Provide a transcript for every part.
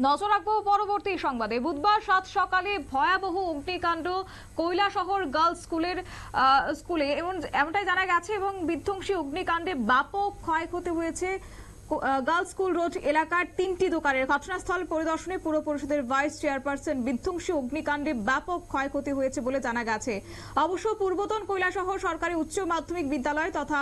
নজর রাখবো পরবর্তী সংবাদে। বুধবার 7 সকালে ভয়াবহ অগ্নিকাণ্ড কৈলাসহর গার্লস স্কুলে এমনটাই জানা গেছে এবং বিধ্বংসী অগ্নিকাণ্ডে ব্যাপক ক্ষয়ক্ষতি হয়েছে গার্লস স্কুল রোড এলাকার 3টি দোকানের। ঘটনাস্থল পরিদর্শনে পুর পরিষদের ভাইস চেয়ারপারসন বিধ্বংসী অগ্নিকাণ্ডে ব্যাপক ক্ষয়ক্ষতি হয়েছে বলে জানা গেছে। অবশ্য পূর্বতন কৈলাসহর সরকারি উচ্চ মাধ্যমিক বিদ্যালয় তথা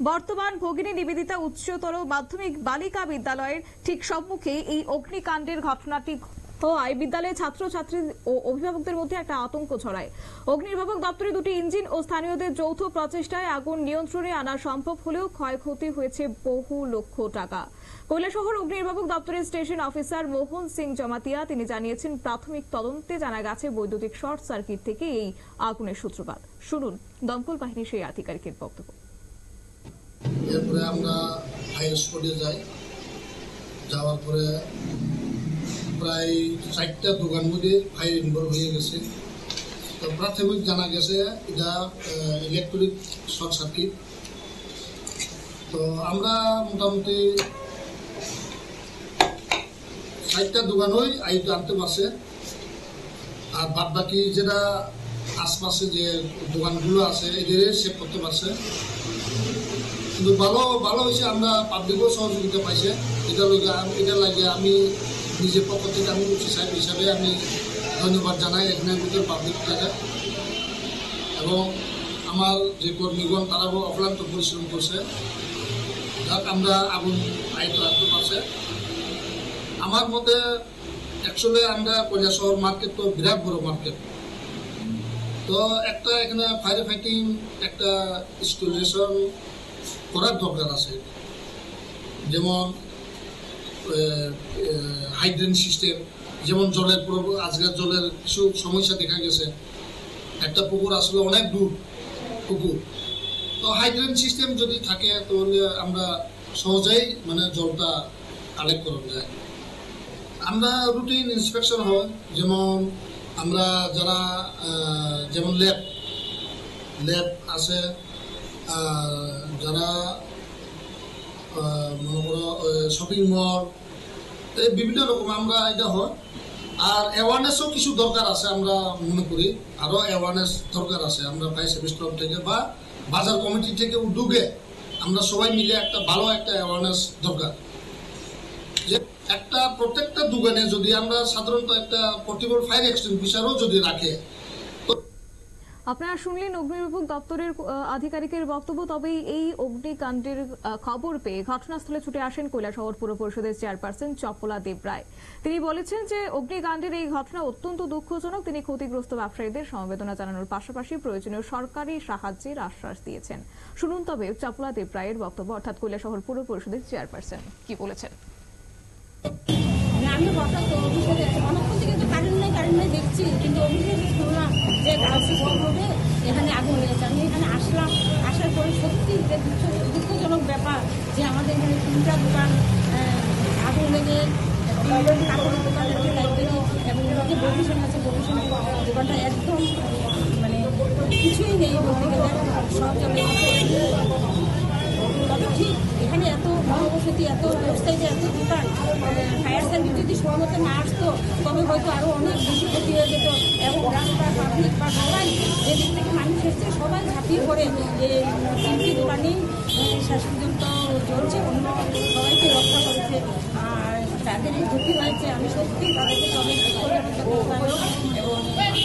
বর্তমান ভগিনী নিবেদিতা উচ্চতর মাধ্যমিক বালিকা বিদ্যালয়ের ঠিক সম্মুখে এই অগ্নিকাণ্ডের ঘটনাটি হওয়ায় বিদ্যালয়ের ছাত্রছাত্রী ও অভিভাবকদের মধ্যে একটা আতঙ্ক ছড়ায়। অগ্নিনির্বাপক দপ্তরের 2টি ইঞ্জিন ও স্থানীয়দের যৌথ প্রচেষ্টায় আগুন নিয়ন্ত্রণে আনা সম্ভব হলেও ক্ষয়ক্ষতি হয়েছে বহু লক্ষ টাকা। কৈলাসহর অগ্নিনির্বাপক দপ্তরের স্টেশন অফিসার মোহন সিং জমাতিয়া তিনি জানিয়েছেন, প্রাথমিক তদন্তে জানা গেছে বৈদ্যুতিক শর্ট সার্কিট থেকে এই আগুনের সূত্রপাত। শুনুন দমকল বাহিনীর সেই আধিকারিকের বক্তব্য। এরপরে আমরা ফায়ার স্পটে যাই। যাওয়ার পরে প্রায় 4টা দোকান মধ্যে ফায়ার ইনভলভ হয়ে গেছে। তো প্রাথমিক জানা গেছে এটা ইলেকট্রিক শর্ট সার্কিট। তো আমরা মোটামুটি 4টা দোকানই আইটা আনতে পারছে, আর বাদ বাকি যেটা আশপাশে যে দোকানগুলো আছে এদের সেভ করতে পারছে। কিন্তু ভালো হয়েছে, আমরা পাবলিকও সহযোগিতা পাইছে। এটা লাগে আমি নিজের পক্ষ থেকে আমি ওসি সাহেব হিসাবে আমি ধন্যবাদ জানাই এখানে ভিতর পাবলিকটাকে, এবং আমার যে কর্মীগণ তারাও অক্লান্ত পরিশ্রম করছে। যাক আমরা আগুন আয়ত্ত রাখতে পারছে। আমার মতে অ্যাকচুয়ালি আমরা কৈলাসহর মার্কেট তো বিরাট বড় মার্কেট। তো একটা এখানে ফায়ার ফাইটিং একটা ইনস্টলেশন করার দরকার আছে, যেমন হাইড্রেন সিস্টেম, যেমন জলের আজকের জলের কিছু সমস্যা দেখা গেছে। একটা পুকুর আসলে অনেক দূর পুকুর, তো হাইড্রেন সিস্টেম যদি থাকে তাহলে আমরা সহজেই জলটা কালেক্ট করা যায়। আমরা রুটিন ইন্সপেকশন হয়, যেমন আমরা যারা যেমন ল্যাব আছে, যারা মনে করো শপিং মল, বিভিন্ন রকম আমরা এটা হয়। আর অ্যাওয়ারনেসও কিছু দরকার আছে, আমরা মনে করি আরও অ্যাওয়ারনেস দরকার আছে। আমরা ফায়ার সার্ভিস ক্লাব থেকে বা বাজার কমিটি থেকে উদ্যোগে আমরা সবাই মিলে একটা ভালো একটা অ্যাওয়ারনেস দরকার, যে একটা প্রত্যেকটা দোকানে যদি আমরা সাধারণত একটা পোর্টেবল ফায়ার এক্সটিংগুইশারও যদি রাখে। আপনারা শুনলেন অগ্নিনির্বাপক দপ্তরের আধিকারিকের বক্তব্য। তবে এই অগ্নিকাণ্ডের খবর পেয়ে ঘটনাস্থলে ছুটে আসেন কৈলাসহর পুর পরিষদের চেয়ারপারসন চপলা দেবরায়। তিনি বলেছেন যে অগ্নিকাণ্ডের এই ঘটনা অত্যন্ত দুঃখজনক। তিনি ক্ষতিগ্রস্ত ব্যবসায়ীদের সমবেদনা জানানোর পাশাপাশি প্রয়োজনীয় সরকারি সাহায্যের আশ্বাস দিয়েছেন। শুনুন তবে চপলা দেবরায়ের বক্তব্য, অর্থাৎ কৈলাসহর পুর পরিষদের চেয়ারপারসন কি বলেছেন। আমি হঠাৎ অফিসে অনেকক্ষণ থেকে তো কারেন্ট নেই দেখছি, কিন্তু অফিসে শুনলাম যে গার্লস স্কুল রোডে এখানে আগুন লেগেছে। আমি এখানে আসলাম, আসার পরে সত্যি যে দুঃখজনক ব্যাপার যে আমাদের এখানে 3টা দোকান আগুন লেগে, কাপড়ের দোকান, একটা লাইব্রেরি এবং যে ববিশন আছে, ববিশনের দোকানটা একদম কিছুই নেই বলতে গেলে, সব চলে গেছে। তবে ঠিক এখানে এত মহাবসতি, এত ব্যবসায়ী, এত দোকান, ফায়ার সার্ভিস যদি সময় মতো না আসতো তবে হয়তো আরও অনেক বেশি ক্ষতি হয়ে যেত। এবং রাস্তা, পাবলিক বা সবাই যেদিক থেকে মানুষ এসছে সবাই ঝাঁপিয়ে পড়ে এই 3টি দোকানেই শেষ পর্যন্ত চলছে, অন্য সবাইকে রক্ষা করেছে। আর যাদের এই ক্ষতি হয়েছে আমি সত্যি তাদেরকে সবাই এবং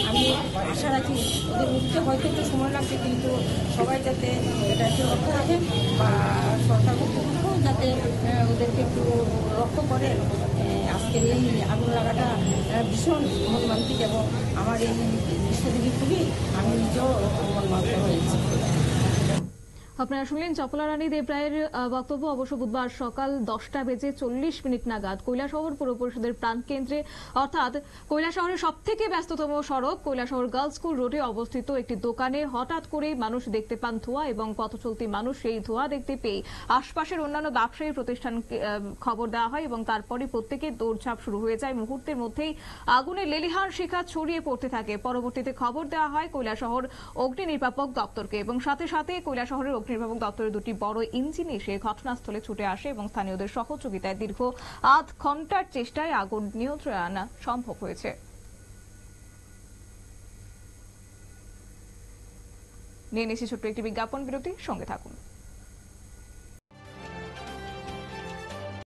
আমি আশা রাখি ওদের উঠতে হয়তো একটু সময় লাগছে, কিন্তু সবাই যাতে এটা একটু লক্ষ্য রাখেন বা সরকার কর্তৃপক্ষ যাতে ওদেরকে একটু লক্ষ্য করে। আজকের এই আগুন লাগাটা ভীষণ মর্মান্তিক এবং আমার এই দৃশ্যটি খুবই আমি নিজেও মর্মান্ত হয়েছি। আপনারা শুনলেন চপলা রানী দেবরায়ের বক্তব্য। অবশ্য বুধবার সকাল 10:40 নাগাদ কৈলাসহর পুর পরিষদের প্রাণকেন্দ্রে, অর্থাৎ কৈলাসহরের সবথেকে ব্যস্ততম সড়ক কৈলাসহর গার্লস স্কুল রোডে অবস্থিত একটি দোকানে হঠাৎ করে মানুষ দেখতে পান ধোঁয়া, এবং পথ চলতি মানুষ সেই ধোঁয়া দেখতে পেয়ে আশপাশের অন্যান্য ব্যবসায়ী প্রতিষ্ঠান খবর দেওয়া হয় এবং তারপরে প্রত্যেকের দৌড়ঝাঁপ শুরু হয়ে যায়। মুহূর্তের মধ্যেই আগুনের লেলিহান শিখা ছড়িয়ে পড়তে থাকে। পরবর্তীতে খবর দেওয়া হয় কৈলাসহর অগ্নিনির্বাপক দপ্তরকে এবং সাথে সাথে কৈলাসহরের অগ্নিনির্বাপক দপ্তরের দুটি বড় ইঞ্জিন এসে ঘটনাস্থলে ছুটে আসে এবং স্থানীয়দের সহযোগিতায় দীর্ঘ আধ ঘন্টার চেষ্টায় আগুন নিয়ন্ত্রণে আনা সম্ভব হয়েছে। নিয়ে নিচ্ছি ছোট্ট একটি বিজ্ঞাপন বিরতি, সঙ্গে থাকুন।